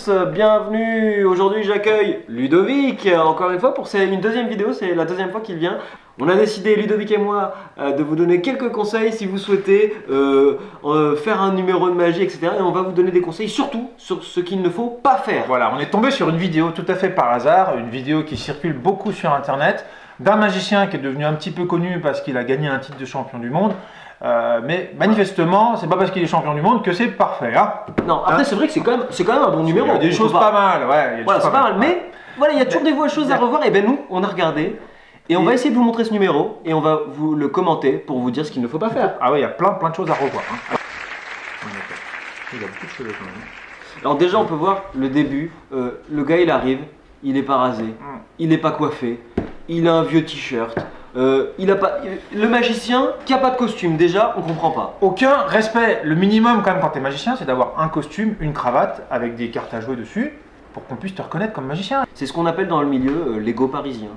tous, bienvenue. Aujourd'hui j'accueille Ludovic, encore une fois pour une deuxième vidéo, c'est la deuxième fois qu'il vient. On a décidé, Ludovic et moi, de vous donner quelques conseils si vous souhaitez faire un numéro de magie, etc. Et on va vous donner des conseils surtout sur ce qu'il ne faut pas faire. Voilà, on est tombé sur une vidéo tout à fait par hasard, une vidéo qui circule beaucoup sur internet, d'un magicien qui est devenu un petit peu connu parce qu'il a gagné un titre de champion du monde. Mais manifestement, c'est pas parce qu'il est champion du monde que c'est parfait. Hein. Non, après c'est vrai que c'est quand même un bon numéro. Il y a des choses pas mal, ouais. Voilà, c'est pas mal. Mais voilà, il y a toujours des choses à revoir. Et ben nous, on a regardé. Et on va essayer de vous montrer ce numéro. Et on va vous le commenter pour vous dire ce qu'il ne faut pas faire. Ah oui, il y a plein de choses à revoir. Hein. Il y a beaucoup de choses quand même. Alors déjà, on peut voir le début. Le gars, il arrive. Il est pas rasé. Il n'est pas coiffé. Il a un vieux t-shirt. Il a pas, le magicien qui a pas de costume, déjà, on comprend pas. Aucun respect. Le minimum quand même quand t'es magicien, c'est d'avoir un costume, une cravate avec des cartes à jouer dessus pour qu'on puisse te reconnaître comme magicien. C'est ce qu'on appelle dans le milieu l'ego parisien.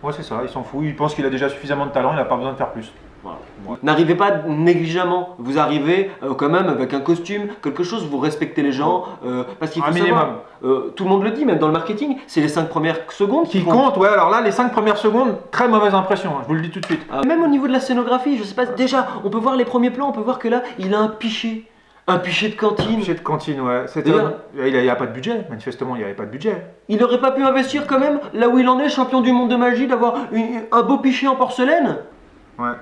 Ouais, c'est ça, il s'en fout, il pense qu'il a déjà suffisamment de talent, il n'a pas besoin de faire plus. Voilà. Ouais. N'arrivez pas négligemment, vous arrivez quand même avec un costume, quelque chose, vous respectez les gens, parce qu'il faut savoir, tout le monde le dit, même dans le marketing, c'est les 5 premières secondes qui comptent. Ouais, alors là, les 5 premières secondes, très mauvaise impression, hein, je vous le dis tout de suite. Même au niveau de la scénographie, je sais pas, déjà, on peut voir les premiers plans, on peut voir que là, il a un pichet. Un pichet de cantine. Un pichet de cantine, ouais. Il n'y a pas de budget, manifestement, il n'y avait pas de budget. Il n'aurait pas pu investir quand même, là où il en est, champion du monde de magie, d'avoir un beau pichet en porcelaine. Ouais.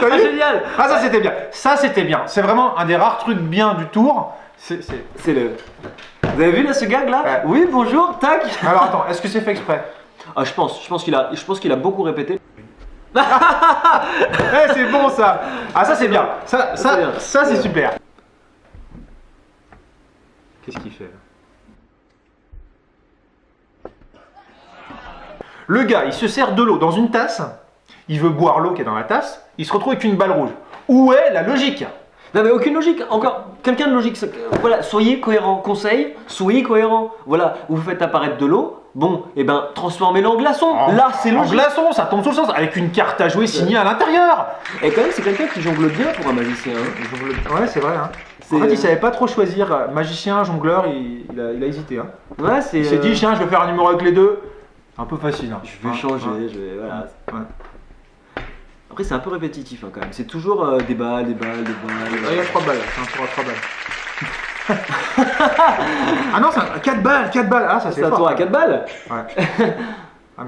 Génial. Ah, ça c'était bien. Ça c'était bien. C'est vraiment un des rares trucs bien du tour. C'est le... Vous avez vu là ce gag là? Oui, bonjour, tac. Alors attends, est-ce que c'est fait exprès? Ah, je pense qu'il a beaucoup répété. C'est bon ça. Ah, ça c'est bien. Ça c'est super. Qu'est-ce qu'il fait là? Le gars, il se sert de l'eau dans une tasse. Il veut boire l'eau qui est dans la tasse. Il se retrouve avec une balle rouge. Où est la logique? Non mais aucune logique. Encore quelqu'un de logique. Voilà, soyez cohérent. Conseil, soyez cohérent. Voilà, vous faites apparaître de l'eau. Bon, et ben transformez-le en glaçon. Là, c'est logique. En glaçon, ça tombe sous le sens, avec une carte à jouer signée à l'intérieur. Et quand même, c'est quelqu'un qui jongle bien pour un magicien. Hein. Ouais, c'est vrai. Hein. En fait, il savait pas trop choisir magicien, jongleur. Il a hésité. Hein. Ouais, il s'est dit, tiens, je vais faire un numéro avec les deux. Un peu facile. Hein. Je vais changer. Voilà. Après, c'est un peu répétitif hein, quand même. C'est toujours des balles. Il y a 3 balles. C'est un tour à 3 balles. Ah non, c'est 4 balles. Ah, ça c'est fort. C'est un tour à 4 balles. Ouais. Ah,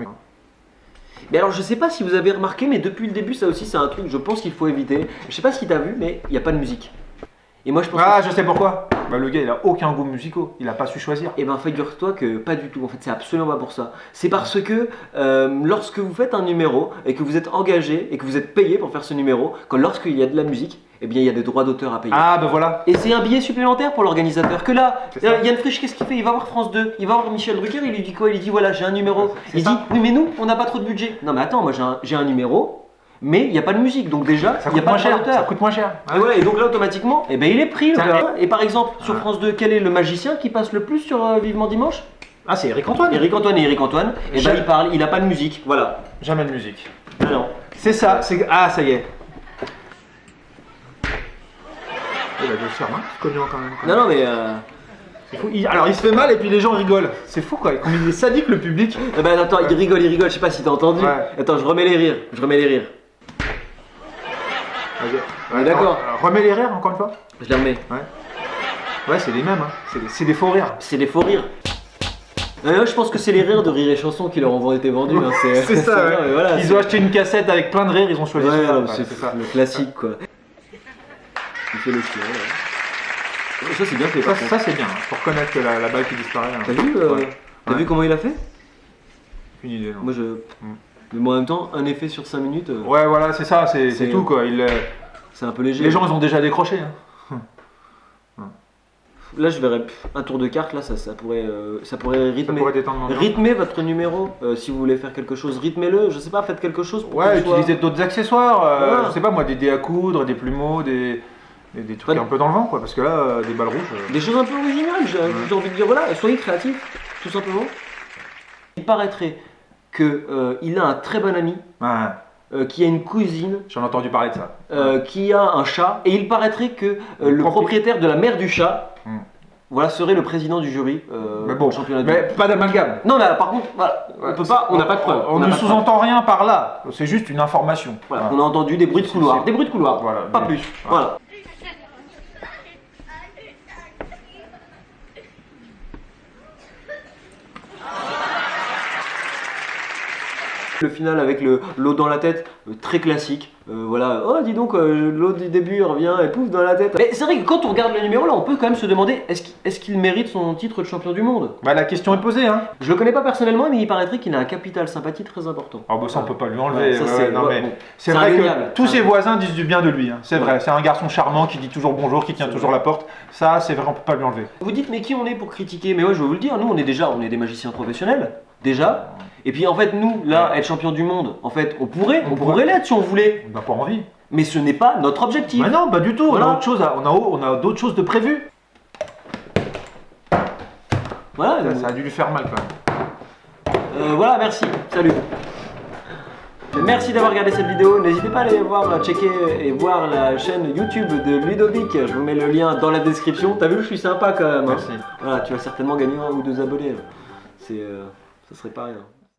mais alors, je sais pas si vous avez remarqué, mais depuis le début, ça aussi, c'est un truc, je pense qu'il faut éviter. Je sais pas si t'as vu, mais il n'y a pas de musique. Et moi, je pense je sais pourquoi. Bah, le gars, il a aucun goût musical. Il a pas su choisir. Et ben, figure-toi que pas du tout. En fait, c'est absolument pas pour ça. C'est parce que lorsque vous faites un numéro et que vous êtes engagé et que vous êtes payé pour faire ce numéro, lorsqu'il y a de la musique, eh bien, il y a des droits d'auteur à payer. Ah, ben voilà. Et c'est un billet supplémentaire pour l'organisateur. Que là, Yann Frisch, qu'est-ce qu'il fait? Il va voir France 2, il va voir Michel Drucker, il lui dit quoi? Il lui dit voilà, j'ai un numéro. Il dit oui, mais nous, on n'a pas trop de budget. Non, mais attends, moi j'ai un numéro. Mais il n'y a pas de musique, donc déjà, il n'y a pas de droit d'auteur. Ça coûte moins cher. Et, voilà, et donc là, automatiquement, eh ben, il est pris. Et par exemple, sur France 2, quel est le magicien qui passe le plus sur Vivement Dimanche? Ah, c'est Eric Antoine. Eric Antoine, et ben, il parle, il n'a pas de musique. Voilà. Jamais de musique. Ah non. C'est ça, ah, ça y est. Il a dû le faire, hein, c'est connu quand même. Non, mais. C'est fou. Alors, il se fait mal et puis les gens rigolent. C'est fou quoi, comme il est sadique le public. Eh ben, attends, il rigole, je sais pas si t'as entendu. Attends, je remets les rires. Ouais, d'accord. Remets les rires encore une fois. Je les remets. Ouais, c'est les mêmes. Hein. C'est des faux rires. C'est des faux rires. Je pense que c'est les rires de Rire et Chanson qui leur ont été vendus. Hein. C'est ça. Ouais. Voilà, ils ont acheté une cassette avec plein de rires, ils ont choisi ça. C'est ça. Le classique quoi. Il fait le chien. Ça c'est bien fait. Ça c'est bien. Faut reconnaître que la balle qui disparaît. Hein. T'as vu comment il a fait? Une idée. Non. Mais en même temps, un effet sur 5 minutes. Ouais, voilà, c'est ça, c'est tout quoi. C'est un peu léger. Les gens ils ont déjà décroché. Hein. Là, je verrais un tour de carte. Là, ça pourrait rythmer. Ça pourrait détendre rythmer votre numéro. Si vous voulez faire quelque chose, rythmez-le. Je sais pas, faites quelque chose. Pour utilisez d'autres accessoires. Je sais pas moi, des dés à coudre, des plumeaux, des trucs un peu dans le vent quoi. Parce que là, des balles rouges. Des choses un peu originales. J'ai envie de dire voilà, soyez créatifs, tout simplement. Il paraîtrait que il a un très bon ami. qui a une cousine J'en ai entendu parler de ça. qui a un chat, et il paraîtrait que le propriétaire de la mère du chat voilà, serait le président du jury Mais bon, au championnat du monde. mais pas d'amalgame. Non, mais par contre, voilà, on n'a pas de preuve. On ne sous-entend rien par là. C'est juste une information. Voilà, on a entendu des bruits de couloir. Des bruits de couloir, Voilà, pas mais- plus. Voilà. Le final avec l'eau dans la tête, très classique. Voilà, oh dis donc, l'eau du début revient et pouf dans la tête. Mais c'est vrai que quand on regarde le numéro là, on peut quand même se demander est-ce qu'il mérite son titre de champion du monde? Bah, la question est posée, hein. Je le connais pas personnellement, mais il paraîtrait qu'il a un capital sympathie très important. Ah bah ça on peut pas lui enlever. Ouais, ça, Ouais, c'est- non, mais bon, c'est c'est vrai indéniable. que tous C'est ses voisins disent du bien de lui. Hein. C'est Ouais. vrai, c'est un garçon charmant qui dit toujours bonjour, qui tient toujours la porte. Ça, c'est vrai, on peut pas lui enlever. Vous dites mais qui on est pour critiquer? Mais ouais, je vais vous le dire, nous on est des magiciens professionnels, déjà. Et puis en fait nous, là, être champion du monde, en fait, on pourrait l'être si on voulait. On n'a pas envie. Mais ce n'est pas notre objectif. Mais non, pas du tout. Voilà. On a autre chose. On a d'autres choses de prévues. Voilà, Ça a dû lui faire mal quand même. voilà, merci, salut. Merci d'avoir regardé cette vidéo. N'hésitez pas à aller voir, checker et voir la chaîne YouTube de Ludovic. Je vous mets le lien dans la description. T'as vu, je suis sympa quand même. Hein. Merci. Voilà, tu vas certainement gagner 1 ou 2 abonnés. Ça serait pas rien.